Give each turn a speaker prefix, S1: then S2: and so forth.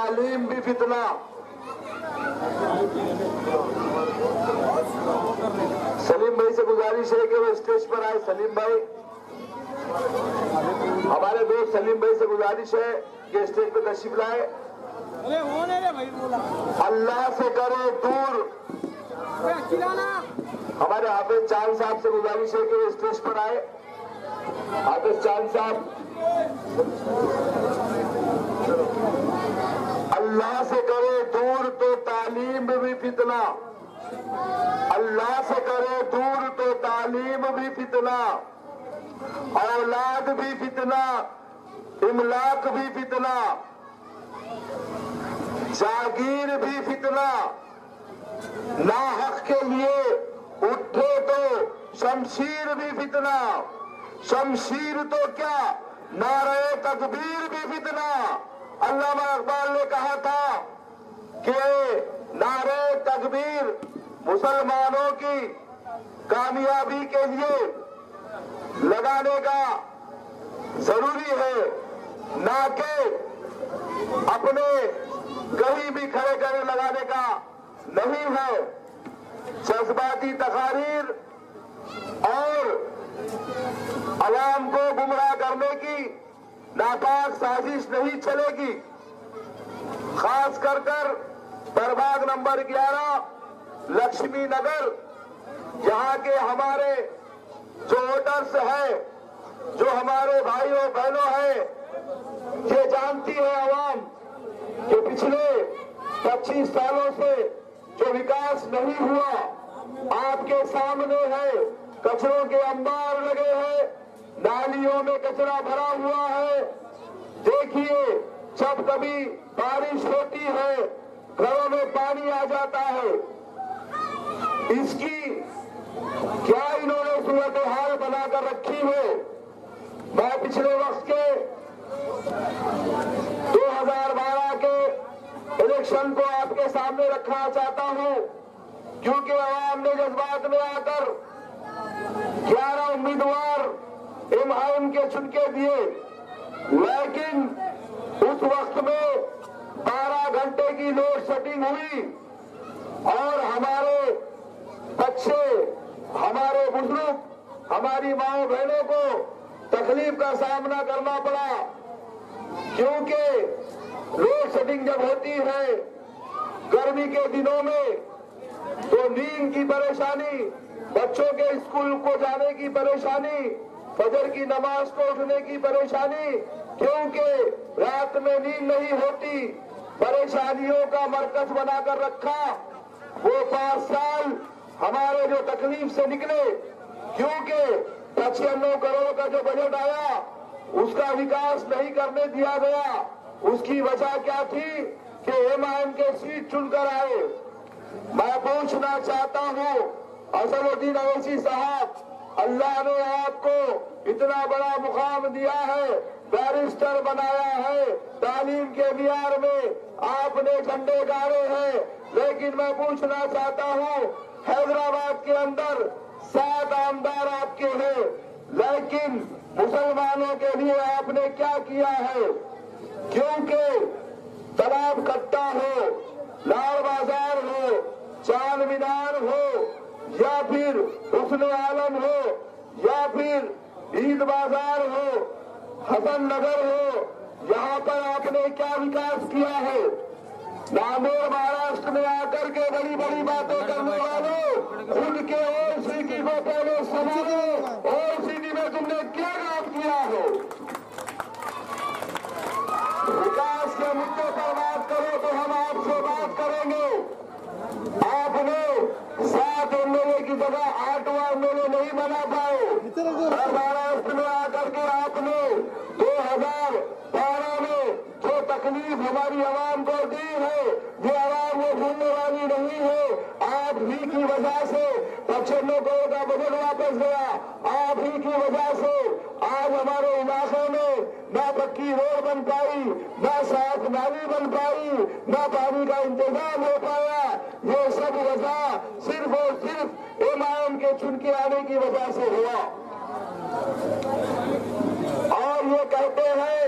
S1: तालीम भी फितना। सलीम भाई से गुजारिश है कि वो स्टेज पर आए। सलीम भाई, हमारे दोस्त सलीम भाई से गुजारिश है कि स्टेज पर तशरीफ लाए। अल्लाह से करे दूर। हमारे हाफिज चांद साहब से गुजारिश है कि वो स्टेज पर आए। हाफिज चांद साहब, अल्लाह से करे दूर तो तालीम भी फितना। अल्लाह से करे दूर तो तालीम भी फितना, औलाद भी फितना, इमलाक भी फितना, जागीर भी फितना। ना हक के लिए उठे तो शमशीर भी फितना। शमशीर तो क्या, नारे तकबीर भी फितना। अल्लामा इकबाल ने कहा था कि नारे तकबीर मुसलमानों की कामयाबी के लिए लगाने का जरूरी है, ना कि अपने कहीं भी खड़े करने लगाने का नहीं है। जज्बाती तकारीर और अवाम को गुमराह करने की नापाक साजिश नहीं चलेगी। खास कर प्रभाग नंबर 11 लक्ष्मी नगर, यहाँ के हमारे जो वोटर्स हैं, जो हमारे भाइयों बहनों हैं, ये जानती है आवाम कि पिछले 25 सालों से जो विकास नहीं हुआ आपके सामने है। कचरों के अंबार लगे हैं, नालियों में कचरा भरा हुआ है। देखिए, जब कभी बारिश होती है घरों में पानी आ जाता है। इसकी क्या इन्होंने सूरत हाल बनाकर रखी है। मैं पिछले वक्त के 2012 के इलेक्शन को आपके सामने रखना चाहता हूं, क्योंकि आवाम ने जज्बात में आकर 11 उम्मीदवार MIM के चुन के दिए, लेकिन उस वक्त में 12 घंटे की लोड शेडिंग हुई और हमारे बच्चे, हमारे बुजुर्ग, हमारी माओ बहनों को तकलीफ का सामना करना पड़ा। क्योंकि लोड शेडिंग जब होती है गर्मी के दिनों में, तो नींद की परेशानी, बच्चों के स्कूल को जाने की परेशानी, फजर की नमाज को उठने की परेशानी, क्योंकि रात में नींद नहीं होती, परेशानियों का मरकज बनाकर रखा। वो 5 साल हमारे जो तकलीफ से निकले, क्योंकि 95 करोड़ का जो बजट आया उसका विकास नहीं करने दिया गया। उसकी वजह क्या थी कि MIM के सीट चुनकर आए। मैं पूछना चाहता हूं असदुद्दीन अवैसी साहब, अल्लाह ने आपको इतना बड़ा मुकाम दिया है, बैरिस्टर बनाया है, तालीम के मियार में आपने झंडे गाड़े हैं, लेकिन मैं पूछना चाहता हूं हैदराबाद के अंदर 7 आमदार आपके हैं, लेकिन मुसलमानों के लिए आपने क्या किया है। क्योंकि तालाब कट्टा हो, लाल बाजार हो, चांद मीनार हो, या फिर हुस्न आलम हो, या फिर ईद बाजार हो, हसन नगर हो, यहाँ पर आपने क्या विकास किया है। नामेर महाराष्ट्र में आकर के बड़ी बड़ी बातें करने वालों, खुद के OCD को पहले संभालो। OCD में तुमने क्या काम किया है। विकास के मुद्दे पर बात करो तो हम आपसे बात करेंगे। आपने 7 MLA की जगह 8वां MLA नहीं बना पाए और महाराष्ट्र में आकर के आपने 2012 में जो तकलीफ हमारी आवाम को दी है, ये आवाम वो भूलने वाली नहीं है। आप ही की वजह से 95 करोड़ का बजट वापस गया। आप ही की वजह से आज हमारे इलाकों में न पक्की रोड बन पाई, न साफ नाली बन पाई, न पानी का इंतजाम हो पाया। ये सब वजह सिर्फ और सिर्फ MIM के चुन के आने की वजह से हुआ।